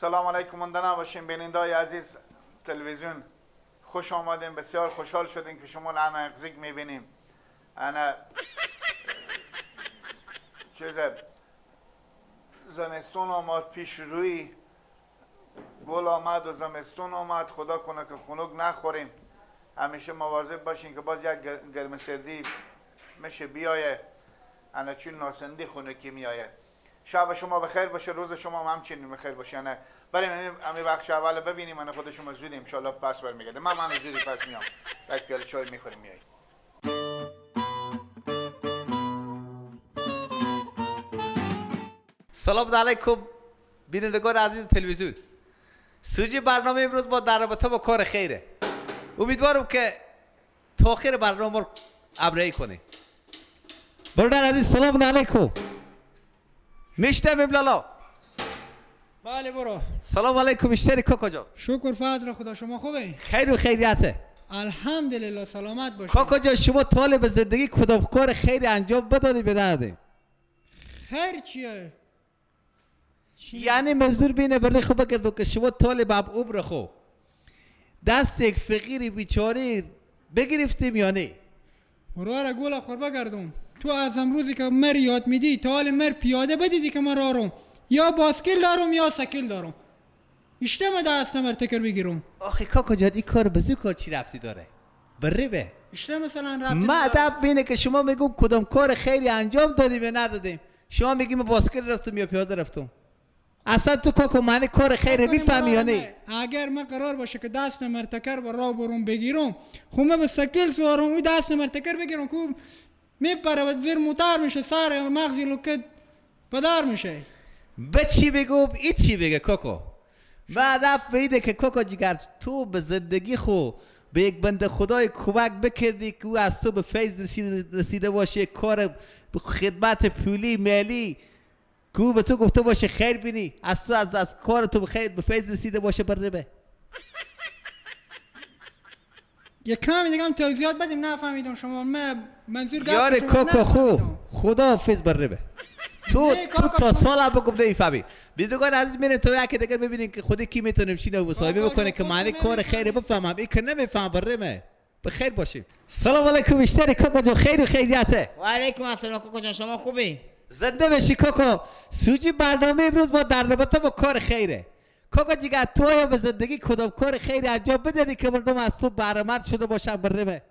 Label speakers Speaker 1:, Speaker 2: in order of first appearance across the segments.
Speaker 1: سلام علیکم مندنا باشین بینندای عزیز تلویزیون خوش آمدین. بسیار خوشحال شدیم که شما الان اقزیک میبینیم. انا چیز زمستون آمد، پیش روی گل آمد و زمستون آمد. خدا کنه که خنک نخوریم. همیشه مواظب باشین که باز یک گرم سردی میشه بیایه. انا چون ناسندی خنکی میایه. شب شما بخیر باشه، روز شما هم همچنین بخیر باشه. نه بریم همین بخش اول ببینیم. من خود شما زود ان شاء الله پس برمیگرده. من زودی پس میام. یک پیاله چای میخوریم میای.
Speaker 2: سلام علیکم بینندگان عزیز تلویزیون. سوژه برنامه امروز با در رابطه با کار خیره. امیدوارم که تا آخر برنامه رو ابرهی کنی. برادر عزیز سلام علیکم. میشتم لالا.
Speaker 3: بله برو.
Speaker 2: سلام علیکم اشتری کاکا جان.
Speaker 3: شکر فضل خدا، شما خوبه؟
Speaker 2: خیر و خیریته.
Speaker 3: الحمدلله سلامت باشید.
Speaker 2: کاکا جان شما طالب زندگی کدام کار خیری انجام بدادی به ندادی؟
Speaker 3: خیر چیه؟
Speaker 2: یعنی منظور بینه برای خوب بگردو که شما طالب عمر خو دست یک فقیر بیچاره بگرفتیم یا نه؟
Speaker 3: مرا گولا خور بگردم. تو از امروزی که مر یاد میدی تا حال مر پیاده بدیدی که من رارم یا باسکل دارم یا سکل دارم. اشتم دست مر تکر بگیرم.
Speaker 2: آخه کاکا جان این کار بزرگ کار چی ربطی داره؟ بره به
Speaker 3: اشتم مثلا ربطی
Speaker 2: مدب بینه که شما میگم کدام کار خیری انجام دادیم یا ندادیم. شما میگیم باسکل رفتم یا پیاده رفتم. اصلا تو کاکا معنی کار خیره میفهمی یا نه؟
Speaker 3: اگر من قرار باشه که دست مرتکر با راه برون بگیرم خب من به سکل سوارم و دست مرتکر بگیرم که میپره و زیر موتر میشه، سر مغزی لوکت پدر میشه.
Speaker 2: به چی بگم این چی بگه کاکا؟ مدب بیده که کاکا جگر تو به زندگی خو به یک بنده خدای کمک بکردی که او از تو به فیض رسیده باشه، کار خدمت پولی مالی که او به تو گفته باشه خیر بینی، از تو از کار تو به فیض رسیده باشه بره به
Speaker 3: یک کمی دیگه هم توضیحات بدیم. نفهمیدم شما منظور
Speaker 2: یار کاکا خو خدا حافظ بره به تو تا سال هم بگم نمیفهمی. بیدگان عزیز میرین تو یکی دیگر ببینین که خودی کی میتونه شینه و مصاحبه بکنه که معنی کار خیره بفهمم. این که نمیفهم بره به بخیر باشیم. سلام علیکم اشتری کاکا جو. خیر و خیریته.
Speaker 4: و علیکم السلام کاکا جان، شما خوبی؟
Speaker 2: زنده بشی کاکا. سوجی برنامه امروز با در رابطه با کار خیره. کاکا جیگر تو یا به زندگی کدام کار خیره انجام بدهی که مردم از تو بهره‌مند شده باشن بره به؟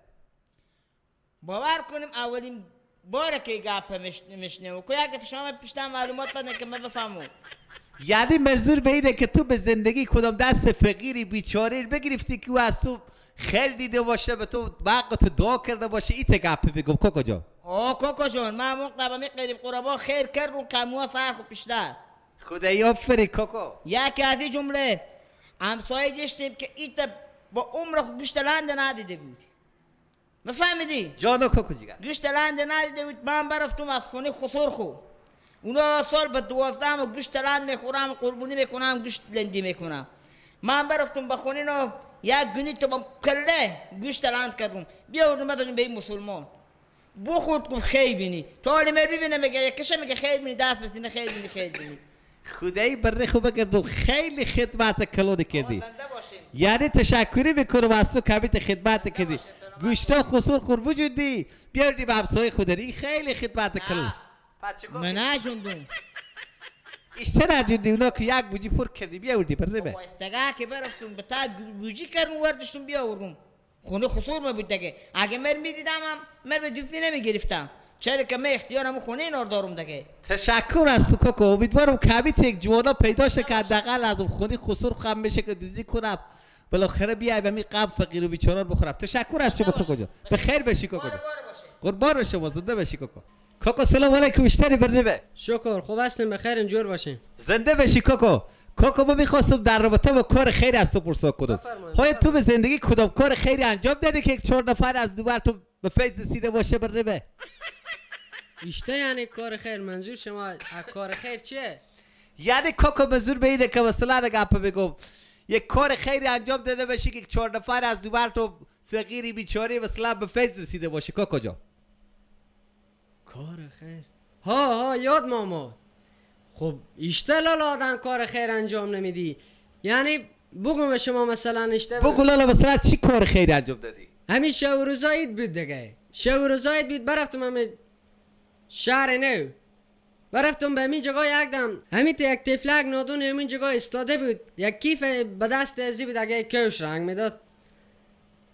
Speaker 4: باور کنیم اولین باره که گپ میشنم که یک شما پیشتر معلومات بدن که من بفهمم.
Speaker 2: یعنی منظور به اینه که تو به زندگی کدام دست فقیری بیچاره بگرفتی که او از تو خیر دیده باشه، به تو وقت دعا کرده باشه. این گپ بگم کاکا جان.
Speaker 4: کاکا جان من موقع می قریب قربا خیر کردم کموا سر خو پیشتر.
Speaker 2: خدایا آفرین کاکا.
Speaker 4: یکی از این جمله همسایه داشتیم که ایت با عمر خو گوشت لنده ندیده بود. مفهمیدی؟
Speaker 2: جانو کاکا جیگر.
Speaker 4: گوشت لنده ندیده بود. من برفتم از خونه خسر خو. اونا سال به 12 گوشت لند میخورم، قربونی میکنم، گوشت لندی میکنم. من برفتم به خونه نو یک گونی تو با کله گوشت لند کردم. بیاوردم بدادم به این مسلمان. بخورد گفت خیلی بینی. تو حالی می ببینه میگه یکیشه میگه خیلی بینی، دست بزنه خیلی بینی خیلی بینی.
Speaker 2: خدایی بره خوب بگردم خیلی خدمت کلونی کردی. یعنی تشکری میکنم از تو کمیت خدمت کردی. گوشتا خسور قربو جدی بیاردی به همسایه خودی. خیلی خدمت کلون.
Speaker 4: من نجوندم.
Speaker 2: ایشتر نجوندی اونا که یک بوجی پر کردی بیاوردی بره به.
Speaker 4: استگاه که برفتم به تا بوجی کردم وردشتم بیاوردم. خونه خسور ما بود دیگه. اگه مر میدیدم هم مر به جزی نمیگرفتم. چرا که من اختیارم خونه نار دارم دیگه.
Speaker 2: تشکر از تو کاکا. امیدوارم کمیت یک جوانا پیدا شه که حداقل از اون خونه خسور خم بشه که دوزی کنم. بالاخره بیای به می قم فقیر و بیچاره بخورم. تشکر از شما کاکا جان. بخیر بشی کاکا جان. قربان شما زنده بشی کاکا. کاکا سلام علیکم اشتری بره به.
Speaker 5: شکر خوب هستیم بخیر اینجور باشیم.
Speaker 2: زنده بشی کاکا. کاکا ما میخواستم در رابطه با کار خیری از تو پرسا کنم. های تو به زندگی کدام کار خیری انجام دادی که یک 4 نفر از دوبر تو به فیض رسیده باشه بره به؟
Speaker 5: اشته یعنی کار خیر منظور شما از کار خیر چیه؟
Speaker 2: یعنی کاکا منظور به اینه که مثلا گپ بگم یک کار خیری انجام داده باشی که یک 4 نفر از دوبر تو فقیری بیچاره مثلا به فیض رسیده باشه کاکا جان.
Speaker 5: کار خیر ها یاد ماما. خب اشته لالا آدم کار خیر انجام نمیدی. یعنی بگم به شما مثلا اشته
Speaker 2: بگو لالا مثلا چی کار خیر انجام دادی؟
Speaker 5: همین شب و روزایت بود دیگه. شب و روزایت بود برفتم همین شهر نو. برفتم به همین جگاه یک دم همین یک تفلک نادون همین جگاه استاده بود. یک کیف به دست ازی بود اگه کوش رنگ میداد.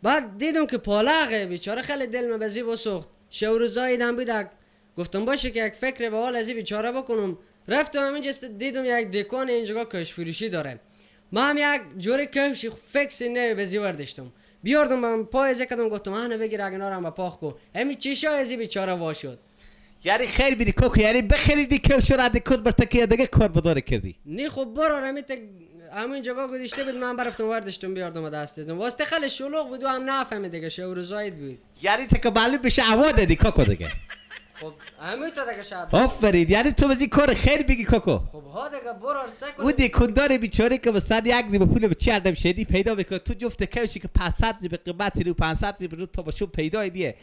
Speaker 5: بعد دیدم که پالغه بیچاره خیلی دل من بزی بسوخت. شب و روزایت بود. گفتم باشه که یک فکر به حال ازی بیچاره بکنم. رفتم همینجا دیدم یک دکان اینجا کوش فروشی داره. ما هم یک جوری کوشی فکس نه بزی ورداشتم. بیاردم من پای ازی کردم گفتم انا بگیر اگه نارم با پاک کو. همین چیشا ازی بیچاره وا شد.
Speaker 2: یعنی خیر بیری کوکو، یعنی بخریدی کوش را دکان برتکی دیگه کار بداره کردی.
Speaker 5: نی خب برو همین جگاه گذاشته بود من برفتم ورداشتم بیاردم دست دادم. واسه خیلی شلوغ بود و هم نفهمید دیگه شو روزایت بود.
Speaker 2: یعنی تو که معلوم بشه عوا دادی کوکو دیگه.
Speaker 5: خب همین تو دیگه شب.
Speaker 2: آفرین، یعنی تو بزی کار خیر بگی کوکو.
Speaker 5: خب ها دیگه برو سکو.
Speaker 2: اون دکاندار بیچاره که مثلا یک نیمه پول به چی آدم شدی پیدا میکنه، تو جفت کوشی که 500 به قیمت رو 500 رو تو باشو پیدا دیه.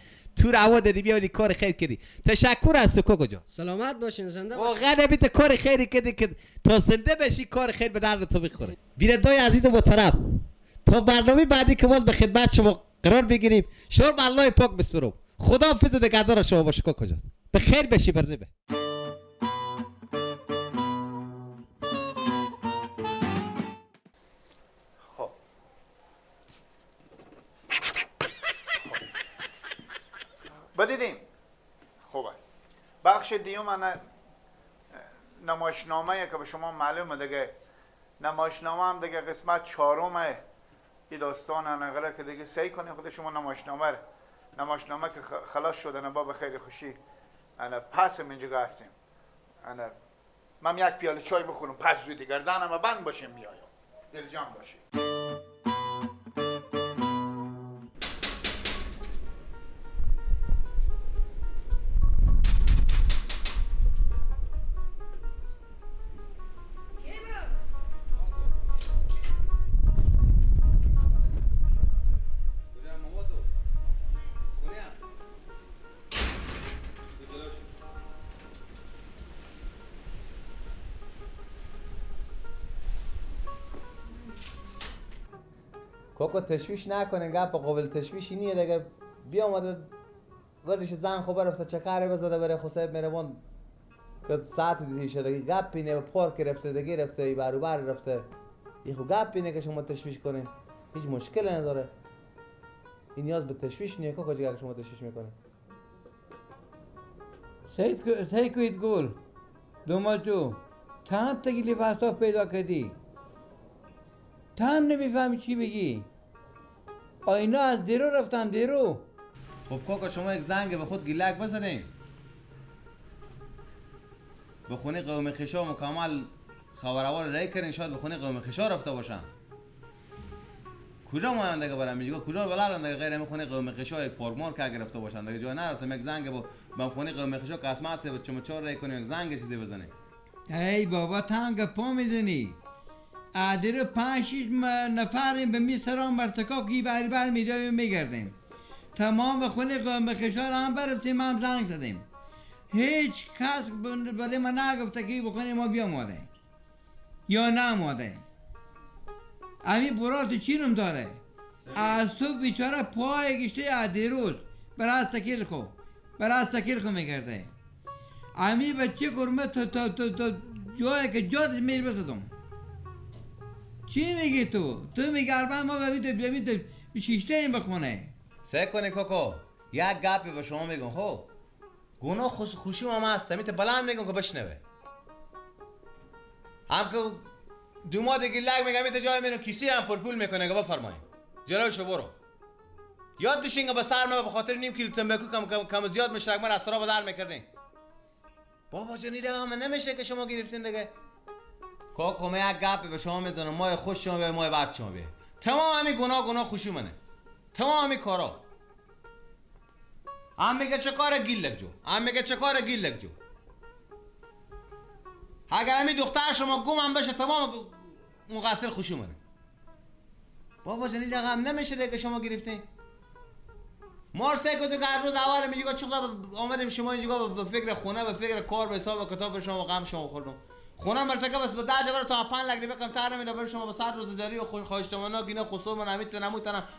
Speaker 2: تو رو عوا دادی بیاری کار خیر کردی. تشکر از تو کوکو جان.
Speaker 5: سلامت باشین زنده باشین.
Speaker 2: واقعا نمیت کار خیری کردی که تا زنده بشی کار خیر به درد تو بخوره. بیننده‌های عزیز محترم، تا برنامه بعدی که باز به خدمت شما قرار بگیریم، شما به الله پاک بسپرم. خدا حافظ و نگهدار شما باشه کوکو جان. به خیر بشی برنامه.
Speaker 1: خب بدیدیم خوبه. بخش دیوم انا نمایشنامه که به شما معلومه دیگه، نمایشنامه هم دیگه قسمت 4 این داستان انقدر که دیگه سعی کنیم خود شما نمایشنامه که خلاص شده انا با خیلی خوشی انا پس من اینجا هستیم. انا من یک پیاله چای بخورم پس زود گردنم بند باشه میایم دلجان باشه.
Speaker 2: کوکو تشویش نکنه، گپ قابل تشویشی نیه دیگه. بیا اومده ورش زن خو برفته چکاره بزده بره خسیب مهربان که ساعت دیدی شده دیگه گپ اینه پار گرفته دیگه رفته ای برو بر رفته. این خو گپ اینه که شما تشویش کنین هیچ مشکلی نداره. این نیاز به تشویش نیه کوکو جگر که شما تشویش میکنین.
Speaker 6: سعی کنید گل دوماتو تا هم تکلیف اصاف پیدا کردی، تا هم نمیفهمی چی بگی. اینا از دیرو رفتم دیرو.
Speaker 2: خب کوکو شما یک زنگ به خود گیلک بزنین، به خونه قوم خشا مکمل خبروار رای کردین، شاید به خونه قوم خشا رفته باشن. کجا مانند که برام میگه کجا بلارند که غیر همین خونه قوم خشا یک پارمار که گرفته باشن دیگه جای نرفتم یک زنگ با خونه قوم خشا که اسماء سه چما چهار رای کنیم یک زنگ چیزی بزنین.
Speaker 6: ای بابا تا هم گپا میزنی. عادر 5-6 نفریم به میسران مرتکا کی بر میدویم میگردیم. تمام خونه قوم خشار هم برفتیم هم زنگ زدیم. هیچ کس برای ما نگفته که بخونه ما بیاماده یا نماده. امی برات چینم داره. از صبح بیچاره پای گشته عادروز برای تکیل خو میگرده. امی بچه گرمه تا جایی که جادش میل بسدم. چی میگی تو میگی اربان ما ببینید شیشته این بخونه.
Speaker 2: سعی کنی کوکو یک گپی به شما میگم. خب گناه خوشی هم هست میته بلند میگم که بشنوه. هم که دوما دیگه لگ میگم میته جای منو کیسی هم پرپول میکنه که بفرمایید جلوشو برو. یاد بشین که به سر ما به خاطر نیم کیلو تنباکو کم زیاد مشرک من از سرا بدر میکردین. بابا جانی دیگه هم نمیشه که شما گرفتین دیگه. کوکو من یک گپی به شما میزنم مای خوش شما به مای بد شما به. تمام همین گناه خوشی منه. تمام همین کارا. هم میگه چه کار گیل لگ جو. اگر همین دختر شما گم هم بشه تمام مقصر خوشی منه. بابا جانی دیگه هم نمیشه دیگه شما گرفتین. مارسه که تو هر روز اول میگه چقدر آمدیم شما اینجا به فکر خونه به فکر کار به حساب کتاب شما غم شما خوردم. خونه مرتکب است به 10 جبر تا 5 لک روپیه کمتر نمیده. برای شما به 100 روزداری و خواهشتمنا گینه خصوصا من نمیتونم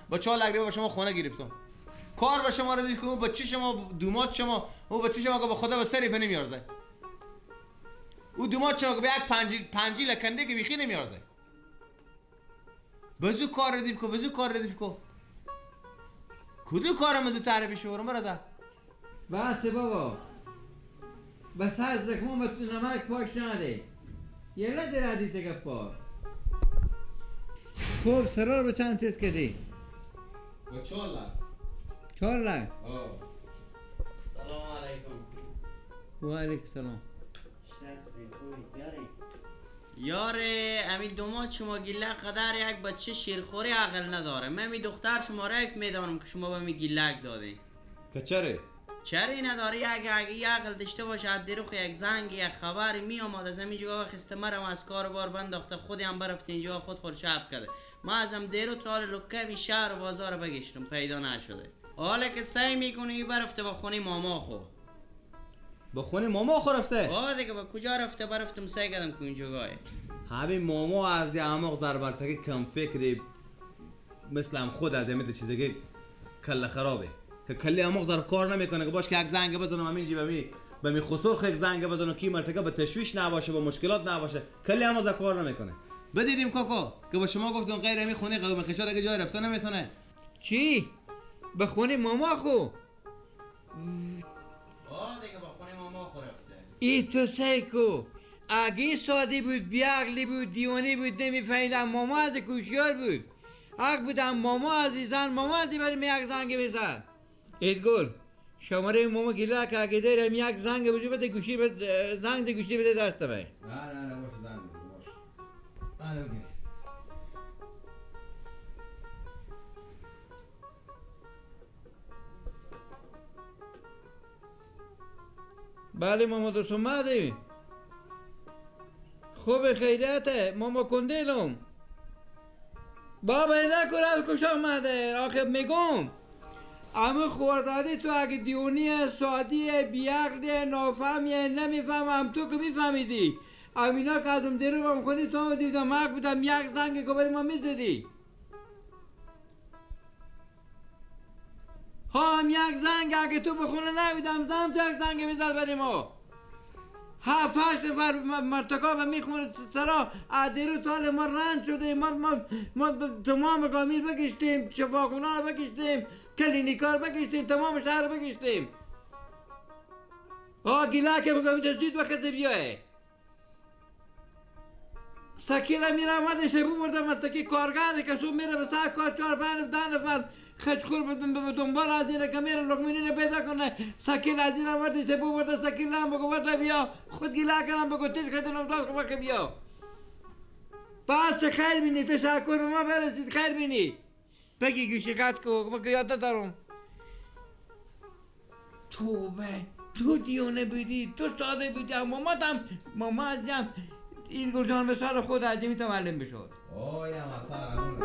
Speaker 2: با 4 لک روپیه به شما خونه گرفتم. کار به شما رسید که اون بچه شما دومات شما اون بچه شما که به خدا به سری نمیارزه. او دومات شما که به یک پنجی لکنده که بیخی نمیارزه. بزو کار ردیف کو بزو کار ردیف کو کدو کارم زو تعریف شورم برادر.
Speaker 6: بس بابا بس از زخمو نمک پاش نده یه لده ردی تگه پا خوب سرار به چند تیز کردی؟
Speaker 2: با 4 لک
Speaker 6: 4 لک
Speaker 5: سلام علیکم.
Speaker 6: و علیکم سلام.
Speaker 5: یاره امی دومات شما گله قدر یک بچه شیرخوری عقل نداره. من می دختر شما رایف میدانم که شما به می گلک دادی.
Speaker 2: که چره؟
Speaker 5: چری نداره یک عقل داشته باشه از دیروخ یک زنگ یک خبری می آمد از همین جگاه خسته مرم از کار بار بنداخته خودی هم برفت اینجا خود خورشب کرده. ما ازم دیرو تا لکه شهر و بازار بگشتم پیدا نشده. حالا که سعی میکنی برفته با خونی ماما خو.
Speaker 2: با خونه ماما خو رفته؟
Speaker 5: دیگه با کجا رفته برفتم سعی کردم که اون جگاه.
Speaker 2: همین ماما از یه عمق زربرتگی کم فکری مثل هم خود از یه چیزی کل خرابه که کلی عمق زر کار نمیکنه که باش که یک زنگ بزنم همین جی به می خسرخ یک زنگ بزنم کی مرتکب به تشویش نباشه با مشکلات نباشه کلی عمق زر کار نمیکنه. بدیدیم کوکو که با شما گفتم غیر همین خونه قوم خشاد اگه جای رفته نمیتونه.
Speaker 6: چی؟ به خونه ماما خو؟
Speaker 5: دیگه با خونه ماما خو رفته.
Speaker 6: ای تو سیکو اگه سادی بود بیعقلی بود دیوانی بود نمیفهمیدم ماما از کوشیار بود حق بودم ماما عزیزان ماما عزیزی بریم یک زنگ بزن. ایدگل شماره ماما گله که اگه دارم یک زنگ بجو بده گوشی بده زنگ ده گوشی بده دسته بای.
Speaker 2: نه باشه زنگ بزن باشه. اوکی.
Speaker 6: بله ماما دوست اومدی خوب خیریته ماما کندیلم بابا اینا کور از کجا آمده آخه میگم اما خوردادی تو اگه دیونی سادی بیعقلی نافهمیه نمیفهمم تو که میفهمیدی امینا که ازم دیرو بام کنی تو دیدم حق بودم یک زنگ که برای ما میزدی هم یک زنگ اگه تو بخونه نبیدم زن تو یک زنگ میزد برای ما 7 8 نفر مرتکاب میخونه سرا دیرو تال ما رنج شده ما تمام گامیر بگشتیم شفاخونه رو بگشتیم کلینیکار بگشتیم تمام شهر بگشتیم گیلا که بگم زود وقت بیایه سکیلا میره آمده شبو برده مستکی کارگاهی که سو میره به سر کار 4 5 10 نفر خشخور به دنبال از اینه که میره لقمینی رو پیدا کنه سکیل از این آورده شبو برده سکیل هم بگو برده بیا خود گیلا کنم بگو تیز خیدنم داد خوبه که بیا بس خیر بینی تشکر به ما برسید خیر بینی بگی که شکست که یاد دارم تو دیونه بودی تو ساده بودی ماما ازم این گلجان به سال خود عجیمی تا معلم بشود
Speaker 2: یا مسار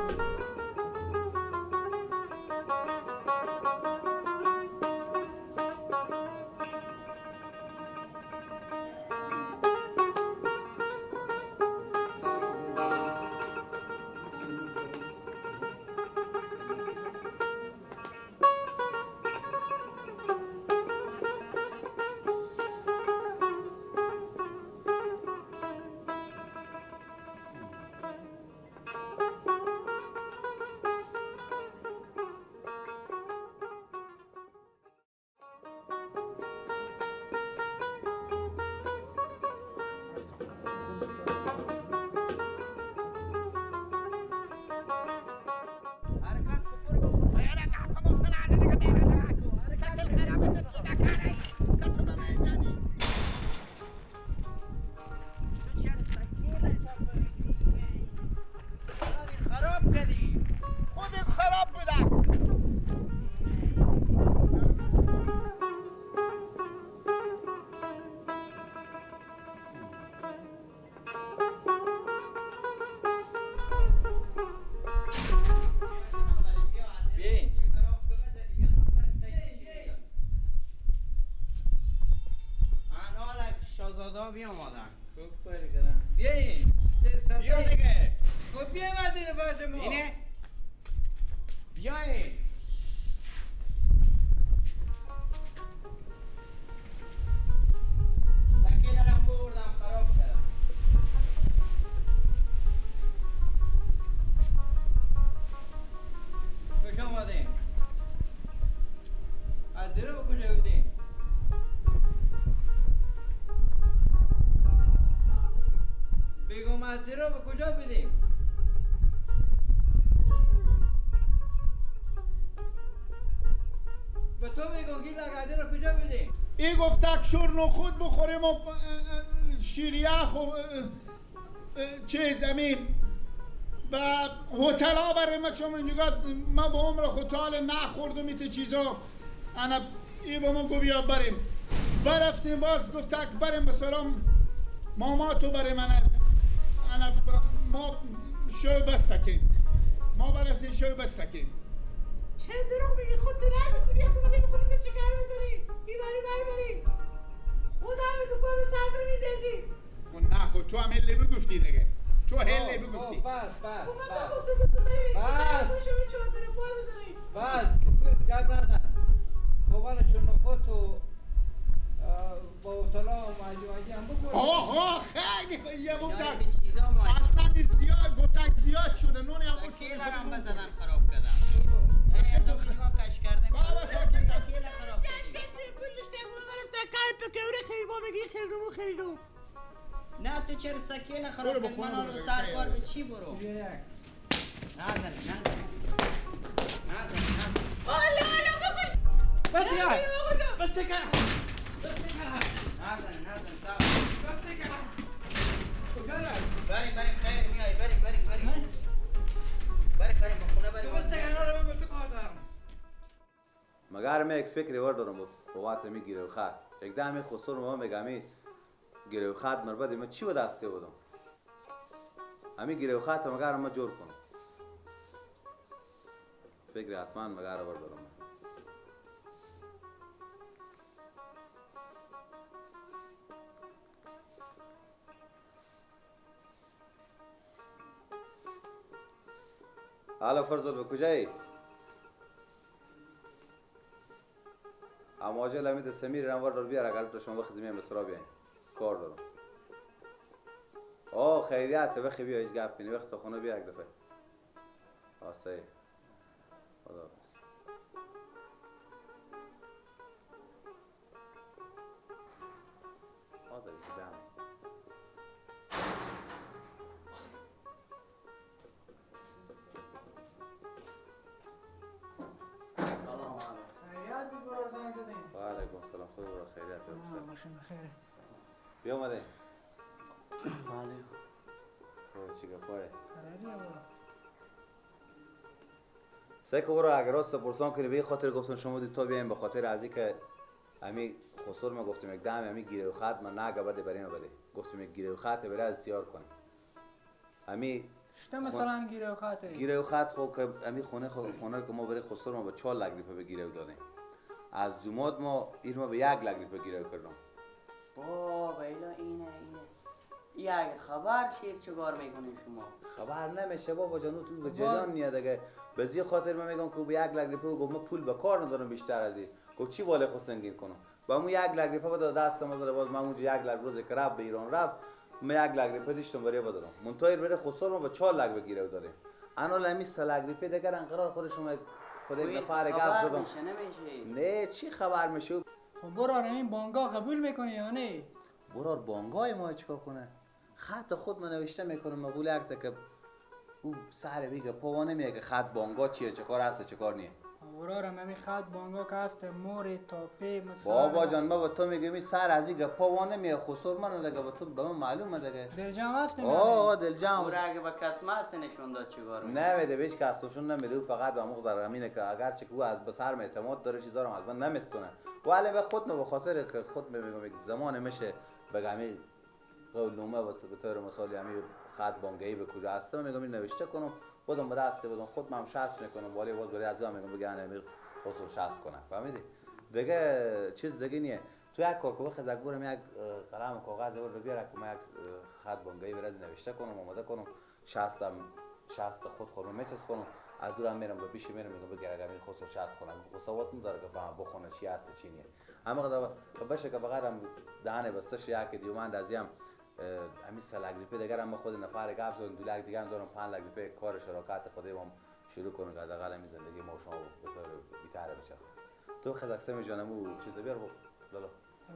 Speaker 7: شاهزاده ها بیامادن.
Speaker 6: خوب کاری کردم. بیاین.
Speaker 7: بیا دیگه.
Speaker 6: خب بیا مدین فرش ما.
Speaker 7: اینه. بیاین. سکیل رم بردم خراب کردم.
Speaker 6: خوش آمدین. از درو به کجا بودین؟ بگم از درو به کجا بودین؟ به تو بگم گیر لگه درو کجا بودین؟
Speaker 1: ای گفتک شور خود بخوریم و شیریخ و چه زمین و هتل ها برای ما چون اینجا ما به عمر هتل نخوردم ایت چیزا انا ای با ما گو بیا بریم برفتیم باز گفتک بریم مثلا ماما تو برای من انا ما شو بستکیم ما برفتیم شو بستکیم
Speaker 8: چه دروغ میگی خود تو نگفتی بیا تو ولی بخوری تو چه کار بذاری این بری خدا میگه پا به سر بمیدازی
Speaker 1: نه خود تو هم هلی بگفتی دیگه تو هلی بگفتی
Speaker 6: بس
Speaker 8: خب من بگفتم بود تو بری چه کار خوشو به چهار پا بذاری
Speaker 6: بس گپ نزن خوبان چون خود تو با اطلاع و معجوانجی هم بخوری
Speaker 1: آها خیلی یه بگذار
Speaker 7: به چیزا ما
Speaker 1: اصلا این زیاد گفتک زیاد شده نون هم
Speaker 7: سکیل رم بزدن خراب کردم. اضافی نگاه کش کرده.
Speaker 1: بابا سکیل
Speaker 7: خراب کردی.
Speaker 8: پولش تگونه برفته کار پکوره خیلی با میگی خریدو
Speaker 7: نه تو چرا سکیل خراب کردی؟ من حالا سر کار به چی برو؟ نزن.
Speaker 8: آلا بکش
Speaker 6: بس یا
Speaker 7: نزن بریم خیر میای بریم به خونه بریم
Speaker 2: مگر من یک فکری وردارم با وقت می گیره و خط یک دمی خسور ما میگمی گیره و خط مربد ما چی به دسته بودم امی گیره و خط مگر ما جور کنم فکری حتما مگر وردارم حالا فرزل به کجایی؟ اما آجل امید سمیر رنوار دار بیار اگر تو شما بخیزی میم بسرا بیاین کار دارم آه خیریت بخی بیا هیچ گپ کنی وقت تا خونه بیا یک دفعه آسه خدا بس خدا جدم وعلیکم السلام خوبی برو خیریت
Speaker 3: ماشین بخیره
Speaker 2: بیا اومده
Speaker 7: بله
Speaker 2: چی گپای
Speaker 3: فراری آقا
Speaker 2: سیکو برو اگر راست پرسان کنی به خاطر گفتم شما دید تا بیایم به خاطر ازی که امی خسور ما گفتم یک دم امی گیره و خط من نگه بده برای ما بده گفتم یک گیره و خط برای از تیار کنیم امی
Speaker 3: شته مثلا گیره و خاطری
Speaker 2: گیره و خط خو که امی خونه که ما برای خسور ما به 4 لک ریپه به گیره دادیم از دوماد ما این ما به 1 لک ریپه گیره کردم
Speaker 7: بابا اینه یک خبر شیر چگار میکنه شما
Speaker 2: خبر نمیشه بابا جانو تو به جریان نیاد اگه به زی خاطر من میگم که به 1 لک ریپه گفت ما پول به کار ندارم بیشتر از این گفت چی واله خود سنگین کنم با مو 1 لک ریپه بده دست ما داره باز ما اونجا 1 لک روز که رفت به ایران رفت ما 1 لک ریپه دیشتم برای بدارم منتظر بره خسر ما به 4 لک بگیره داره انا لمی 3 لک ریپه دیگر انقرار خودشون خود یک نفر گپ زدم
Speaker 7: نمیشه
Speaker 2: نه چی خبر میشه
Speaker 3: خب برو این بانگا قبول میکنی یا نه
Speaker 2: برار بانگای ما چیکار کنه خط خود من نوشته میکنم مقول یک که او سر بیگه پوانه میگه خط بانگا چیه چه کار هست چه کار نیه
Speaker 3: برارم همین خط بانگا که هست موری تاپی مثلا
Speaker 2: بابا جان ما با تو میگم سر از این پوانه میگه خسور من دیگه با تو به من معلومه دیگه
Speaker 3: دلجم هستیم
Speaker 2: آه دلجم
Speaker 7: او اگه با کس ماست نشون داد چیکار
Speaker 2: نه بده بیش کسشون نمیده او فقط به مغز زمینه که اگر چه او از بسر اعتماد داره چیزا رو از من نمیستونه ولی به خود به خاطر که خود میگم یک زمان میشه بگم قول نومه به طور مثالی همین خط بانگی به کجا هستم میگم این نوشته کنم بودم به دست بدم خود من شست میکنم ولی باز برای از میگم بگن امیر خسرو شست کنه فهمیدی دیگه چیز دیگه نیه
Speaker 9: تو یک کار که بخواه برم یک قلم و کاغذ رو بیاره که من یک خط بانگایی برای نوشته کنم آماده کنم 60 خود خورم میچس کنم از دورم میرم به بیشی میرم میگم بگیر اگر خسرو 60 کنم خسروات نداره که فهم بخونه چی هست چی نیه اما قدر بشه که بغیر هم دهنه بستش یک دیومند از هم همین 3 لک روپیه دیگر هم خود نفر گفت زدن 2 لک دیگر هم دارم 5 لک روپیه کار شراکت خودم هم شروع کنم که حداقل همین زندگی ما و شما به طور بی‌طرف بشه تو خزکسم جانمو چیز بیار لالا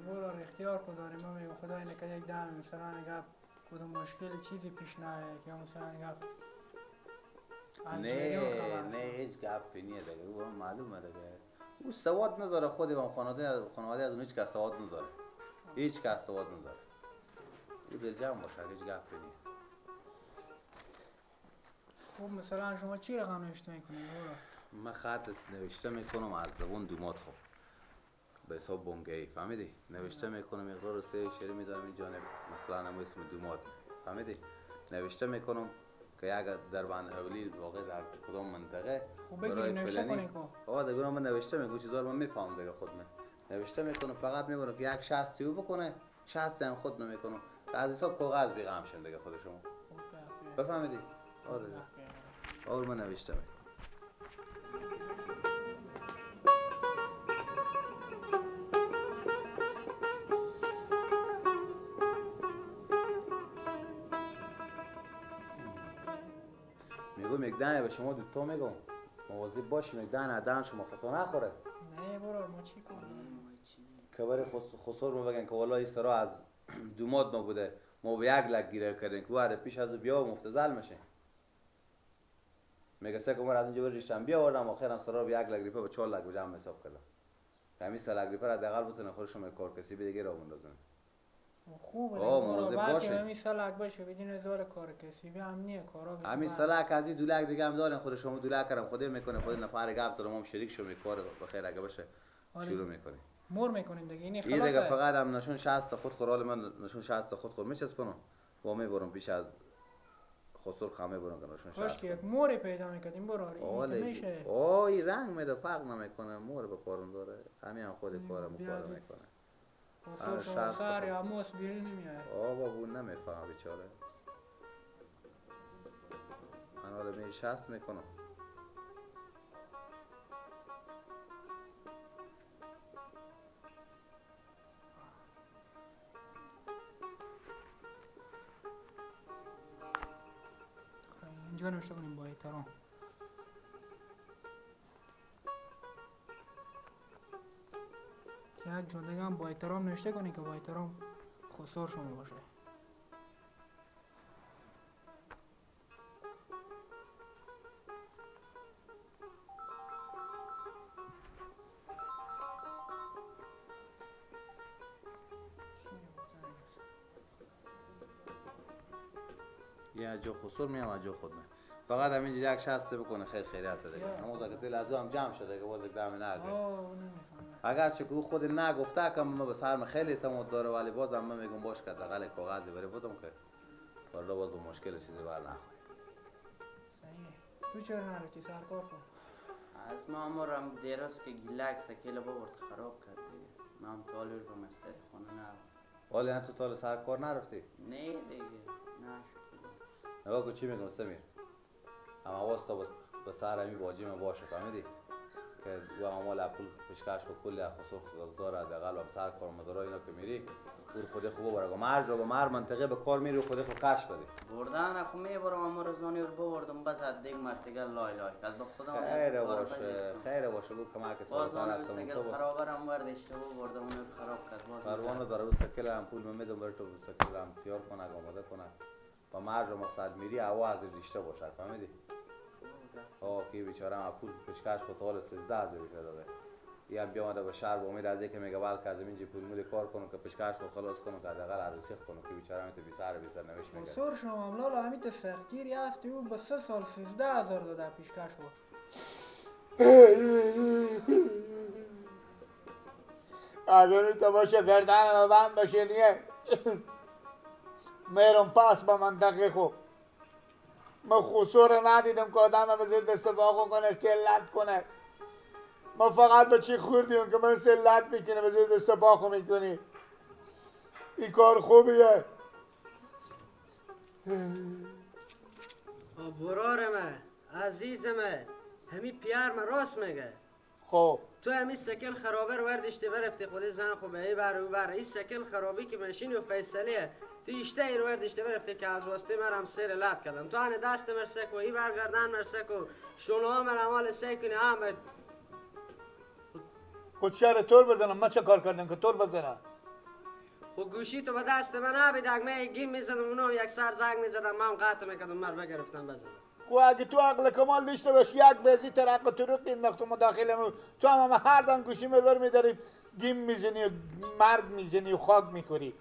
Speaker 3: برو اختیار خود داریم ما میگم خدای نکرد یک دم مثلا نگاه کدوم مشکل چیزی پیش نیاد یا مثلا نگاه
Speaker 9: نه هیچ گپی نیه دیگه او معلومه دیگه او سواد نداره خودم خانواده از اون هیچ کس سواد نداره هیچ کس سواد نداره او دل جمع باشه هیچ گپی نیه
Speaker 3: خب مثلا شما چی رقم نوشته میکنید
Speaker 9: من خط نوشته میکنم از زبون دومات خوب به حساب بونگی فهمیدی نوشته میکنم مقدار سه شری میذارم این جانب مثلا هم اسم دومات فهمیدی نوشته میکنم که اگر در بند حولی واقع در کدام منطقه
Speaker 3: خب بگیری نوشته کنی
Speaker 9: که دیگه من نوشته میکنم چیزا رو من میفهمم دیگه خود من نوشته میکنم فقط میبرم که یک 60 او بکنه 60 هم خود نمیکنم که از حساب کاغذ بیغم شون دیگه خود شما بفهمیدی آره من نوشته میکنم میگم یک دانه به شما دوتا میگم مواظب باشی یک دانه دهن شما خطا نخوره
Speaker 3: نه برو ما چی کنیم
Speaker 9: که برای خسور ما بگن که والا این سرا از دومات ما بوده ما به 1 لک گیره کردیم که بعد پیش از بیا و مفتزل میشه میگه سه کمر از اینجا برشتم بیا وردم آخرم سرا به 1 لک ریپه به 4 لک به جمع حساب کردم همین 3 لک ریپه را حداقل بتونه خودشون کار کسی دیگه را بندازن
Speaker 3: خوبه مواظب باشه همین 3 لک باشه بدون هزار کار کسی به امنیه کارا
Speaker 9: همین 3 لک از این 2 لک دیگه هم دارن خود شما 2 لک کردم خود میکنه خود نفر گپ زدم هم شریک شو میکاره بخیر اگه باشه شروع میکنی
Speaker 3: مور میکنین دیگه این خلاصه
Speaker 9: این دیگه فقط هم نشون 60 خود خورال من نشون 60 خود خور میچسبونم با میبرم پیش از خسر خامه برم که نشون 60
Speaker 3: باش که یک موری پیدا میکردیم برو
Speaker 9: میشه اوه رنگ میده فرق نمیکنه مور به کارم داره همین خود کارم کار میکنه
Speaker 3: خسر شما سر یا موس بیرون نمیاد
Speaker 9: بابا نمیفهم بیچاره من حالا می 60 میکنم
Speaker 3: اینجا نوشته کنیم با احترام که یک جمله هم با احترام نوشته کنی که با احترام خسر شما باشه
Speaker 9: یه جا خسر میام از جا خود من فقط همینجا یک 60 بکنه خیریت دیگه نماز که دل از هم جمع شده که باز دم نگه اگر چه که خود نگفته که من به سرم خیلی اعتماد داره ولی بازم من میگم باش که حداقل کاغذی بره بدم که فردا باز به مشکل چیزی بر نخوره
Speaker 3: صحیح تو چرا نرفتی سرکار کن
Speaker 7: از مامورم دیراست که گیلک سکیل بابرد خراب کرد دیگه من هم تالور به مستر خونه نرم
Speaker 9: ولی تو تال سرکار نرفتی؟
Speaker 7: نه دیگه نه
Speaker 9: نگاه که چی میگم سمیر اما واسطه به سر همی باجی من باشه فهمیدی که او اعمال پول پیشکش کو کلی خصوص خدازدار حداقل هم سر کار مدارا اینا که میری پول خود خوبه برای مرج رو به مر منطقه به کار میری خود خود کش بدی
Speaker 7: بردن خو میبرم اما روزانی رو بردم بس از دیگ مرتگه لای لای از به خدا
Speaker 9: خیره باشه بو کمک
Speaker 7: سازمان است تو خرابرم ورد اشتباه بردم اون رو خراب کرد
Speaker 9: پروانه داره او سکل هم پول میدم بر تو سکل هم تیار کنه آماده کنه و مرج رو مقصد میری او از رشته باشه فهمیدی کی بیچاره هم پول پیشکش خود حال 13000 روپیه داده یه بیامده به شهر با امید از اینکه میگه بلکه از اینجا پول مول کار کنم که پیشکش خود خلاص کنم که حداقل عروسی کنم که بیچاره هم تو بی سر نوش میگه
Speaker 3: سر شما املالا همین تو سختگیری هستی او به 3 سال 13000 داده پیشکش خود
Speaker 1: اگر تو باشه گردن بند باشه دیگه میرم پاس به منطقه خوب من خسور ندیدم که آدم به زیر دست باقو کنه استیلت کنه ما فقط به چی خوردیم که من سلت میکنه به زیر دست پاخو میکنی. این کار خوبیه.
Speaker 5: برارمه عزیزمه همی پیار ما راست میگه.
Speaker 1: خب
Speaker 5: تو همی سکل خرابه رو وردشتی برفتی خودی زن خوبه ای بر او بر. این سکل خرابی که ماشین و فیصله تو اشته ای رو وردشتی برفتی که از واسطه مرم سیر لط کردم. تو هنه دست مرسک و ای برگردن مرسک و شونه ها مرم حال سیکنی آمد.
Speaker 1: خود شهر تور بزنم. من چه کار کردم که تور بزنم؟
Speaker 5: خب گوشی تو به دست من نبیدک من گیم میزدم اونو یک سر زنگ میزدم من قطع میکردم مر بگرفتم بزدم.
Speaker 1: خب اگه تو عقل کمال داشته باش یک بازی ترق و طرق انداخت و مداخله تو هم هر دن گوشی مربر میداری گیم میزنی و مرگ میزنی و خاک میخوری.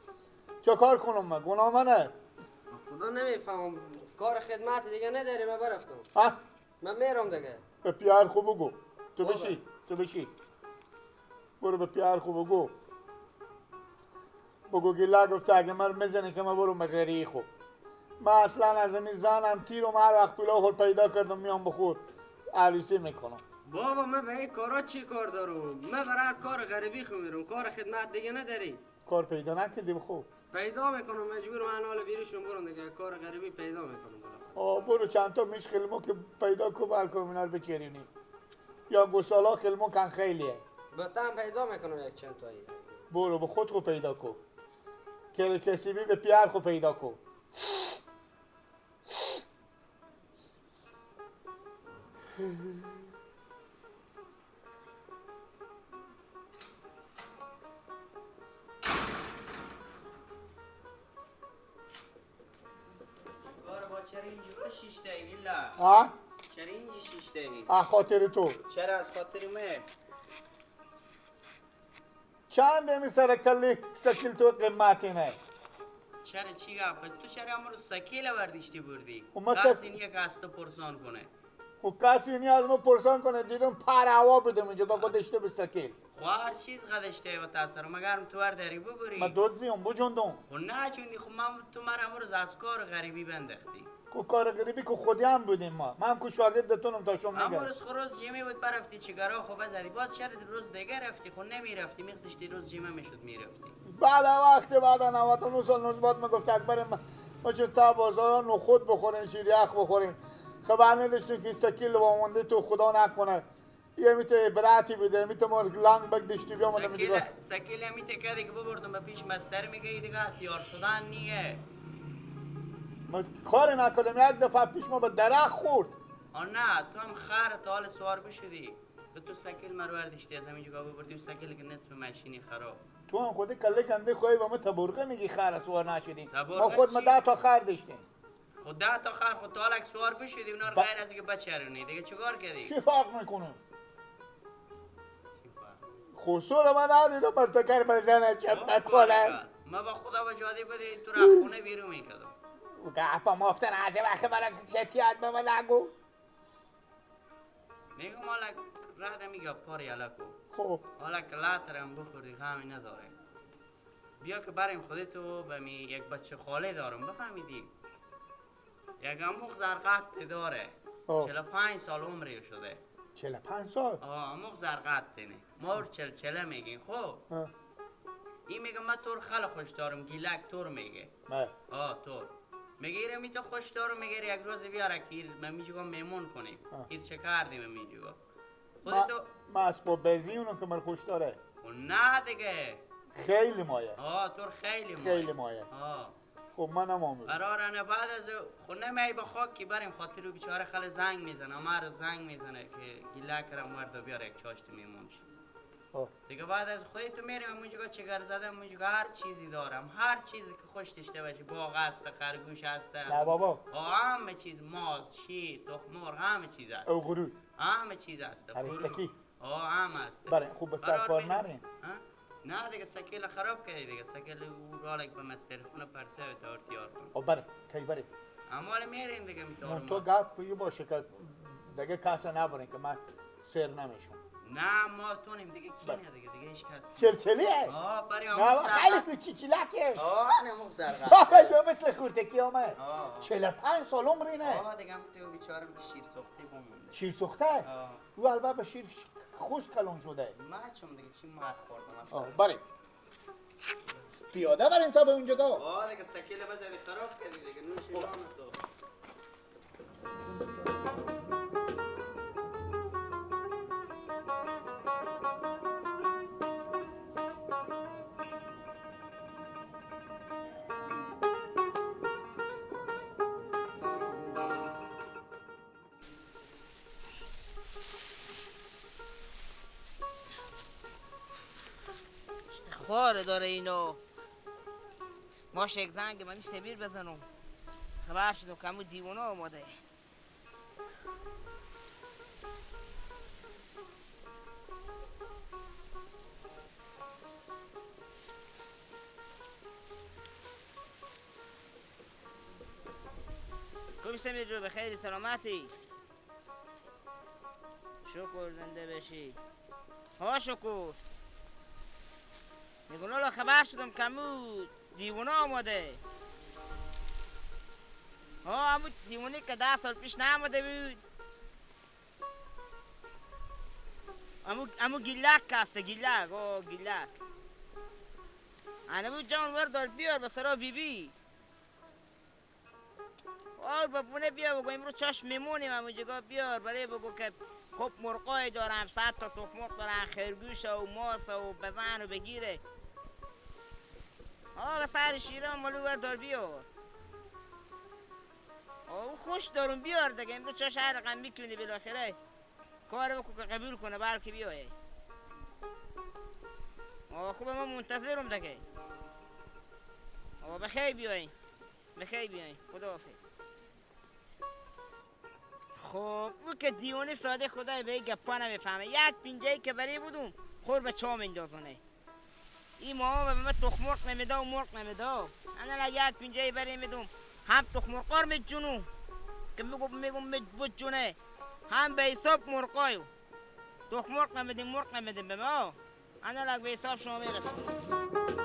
Speaker 1: چه کار کنم من؟ گناه منه.
Speaker 5: خدا نمیفهمم کار خدمت دیگه نداری من برفتم.
Speaker 1: ها؟
Speaker 5: من میرم دیگه.
Speaker 1: به پیار خوب بگو. تو بشی. تو بشی. برو به پیار خوب بگو. بگو گیلا گفته اگه من میزنی که من برو مغری خوب. من اصلا از این زنم تیرم هر وقت پلا خور پیدا کردم میام بخور علیسی میکنم.
Speaker 5: بابا من به این کارا چی کار دارم؟ من برای کار غریبی خو میرم. کار خدمت دیگه نداری.
Speaker 1: کار پیدا نکردی بخور.
Speaker 5: پیدا میکنم مجبورم من حال بیرشون برم دیگه. کار غریبی پیدا میکنم.
Speaker 1: برو چند تا میش خلمو که پیدا کو بالکن منال بچرینی. یا گوسالا خلمو کن خیلیه.
Speaker 5: بتام پیدا میکنم یک چند تایی.
Speaker 1: برو به خود خو پیدا کو. که کسی بی به پیار خو پیدا کو.
Speaker 7: چرا اینجا شیشته ای بیلا؟
Speaker 1: ها؟
Speaker 7: چرا اینجا شیشته ای؟
Speaker 1: خاطر تو.
Speaker 7: چرا از خاطر من؟
Speaker 1: چند می سر کلی سکیل تو قیمتی نه.
Speaker 7: چرا چی گفت؟ تو چرا امروز سکیل وردیشتی بردی؟
Speaker 1: و ما
Speaker 7: کسی نیه که از تو پرسان کنه.
Speaker 1: و کسی نیاز ما پرسان کنه دیدم پر هوا بدم اینجا با گذشته به سکیل.
Speaker 7: خو هر چیز قدشته و تاثیر مگرم تو ورداری ببری.
Speaker 1: ما دوزیم بجوندم.
Speaker 7: خو نه چوندی خو من تو مرا امروز از کار غریبی بندختی.
Speaker 1: کو کار غریبی که خودی هم بودیم ما. من هم کو شاگرد دتونم تا شما میگم.
Speaker 7: امروز خروز جیمی بود برفتی چیکارا خو بزدی. بعد چرا روز دیگه رفتی خو نمیرفتی میخسیشتی روز جیمه میشد میرفتی.
Speaker 1: بعد بعد 99 سال نوزبات میگفت اکبر ما چون تا بازار نخود بخورین شیر یخ بخورین. خبر نداشتیم که سکیل وامونده تو خدا نکنه. یه میته براتی بده میته ما لانگ بگ داشتی بیام آدم دیگه.
Speaker 7: سکیل میته که دیگه ببردم به پیش مستر میگه دیگه تیار شدن نیه.
Speaker 1: ما کار نکردم یک دفعه پیش ما به درخت خورد.
Speaker 7: نه تو هم خر تا حال سوار بشدی. به تو سکیل مروردشتی از همین جگه ببردی و سکیل که نصف ماشینی خراب.
Speaker 1: تو هم خودی کله کنده خواهی با ما تبرقه میگی خر سوار نشدیم. ما
Speaker 7: چی؟
Speaker 1: خود ما 10 تا خر داشتیم.
Speaker 7: خود 10 تا خر خود تا حالک سوار بشدی اونا رو غیر از اینکه بچرونی دیگه چیکار کردی؟
Speaker 1: چی فرق میکنه؟ خصوصا من ندیدم مرتکر بزنه چپ نکنه.
Speaker 7: ما با خدا وجادی بده تو را خونه بیرون میکردم.
Speaker 1: و گپا مفتن عجب اخه برای ستیاد به من لگو.
Speaker 7: میگم حالا راه میگه پاری علکو.
Speaker 1: خب
Speaker 7: حالا که لاترم بخوری غمی نداره. بیا که بریم خودتو به می یک بچه خاله دارم بفهمیدی؟ یک اموخ زرقت داره. 45 سال عمری شده.
Speaker 1: 45 سال؟
Speaker 7: اموخ زرقت تینه. ما رو چلچله میگین خب؟ این میگه من تور خیلی خوش دارم گیلک تور میگه. تور. میگه ایره می تو خوش دارم میگه یک روز بیاره که من میجوگم میمون کنیم. ایر چه کردیم من میجوگم. خودتو
Speaker 1: ما اسباب بازی اونو که من خوش داره.
Speaker 7: نه دیگه.
Speaker 1: خیلی مایه.
Speaker 7: تور خیلی مایه.
Speaker 1: خیلی مایه. خب منم آمود.
Speaker 7: قرارانه بعد از خونه می با خاک که بریم خاطر رو بیچاره خاله زنگ میزنه ما رو زنگ میزنه که گیلا کرم مرد بیار یک چاشت میمون شی. دیگه بعد از خودت میریم اونجا چیکار زدم اونجا هر چیزی دارم هر چیزی که خوش داشته باشی باغ است خرگوش است
Speaker 1: نه بابا
Speaker 7: همه چیز ماز شیر تخم مرغ همه چیز است
Speaker 1: او غرو
Speaker 7: همه چیز است
Speaker 1: هرستکی
Speaker 7: همه است
Speaker 1: برای خوب به سر کار نریم
Speaker 7: نه دیگه سکیل خراب کردی دیگه سکیل او رالک به مستر خونه پرته تا ارتیار کن
Speaker 1: برای کی برای
Speaker 7: اما میریم دیگه میتونم
Speaker 1: تو گپ یه باشه که دیگه کاسه نبرین که من سر نمیشم
Speaker 7: نه ما تونیم دیگه کی نه دیگه هیچ کس
Speaker 1: چلچلیه
Speaker 7: برای
Speaker 1: نه خیلی چیچیلکه
Speaker 7: نموخ زرقه
Speaker 1: بابا تو مثل خورتکی آمه 45 سال عمری نه
Speaker 7: دیگه هم تو بیچاره شیر سخته بمونده
Speaker 1: شیر سخته؟ او البته به شیر خوش کلون شده.
Speaker 7: مچم دیگه چی مار خوردم
Speaker 1: آه
Speaker 7: افسر.
Speaker 1: بریم پیاده بریم تا به اونجا.
Speaker 7: آه دیگه سکیل بزنی خراب کردی دیگه نوش جان تو. خواره داره اینو. باشه یک زنگ من سبیر بزنم. خبر شدم که همون دیوانه آماده. خوبی سمیر جو به خیری سلامتی. شکر زنده بشی. ها شکر. میگم لالا خبر شدم که همون دیوانه آماده. ها همون دیوانه که 10 سال پیش نامده بود. همون گیلک هسته گیلک. آه گیلک. همون جانور دار بیار به سرا بی بی. آه بابونه بیا بگو امروز چشم میمونیم همون جگاه بیار برای بگو که خب مرغای دارم 100 تا تخم مرغ دارم خرگوش و ماس و بزن و بگیره. به سر شیران مالو ور دار بیار. او خوش دارم بیار دیگه امروز چه شهر رقم میکنی بالاخره کار بکن که قبول کنه بلکه بیایه. خوبه من منتظرم دیگه. بخیر بیاین بخیر بیاین خداحافظ. خب او که دیوانه ساده خدای به گپا نمیفهمه. یک پینجایی که بری بودم خور به چام اندازونه. این ماما به من تخم مرغ نمیده و مرغ نمیده. انا یک پینجایی بری میدم هم تخم مرغا رو میجونم که میگم بجونه هم به حساب مرغایو. تخم مرغ نمیدیم مرغ نمیدیم به ما. انا به حساب شما میرسونم.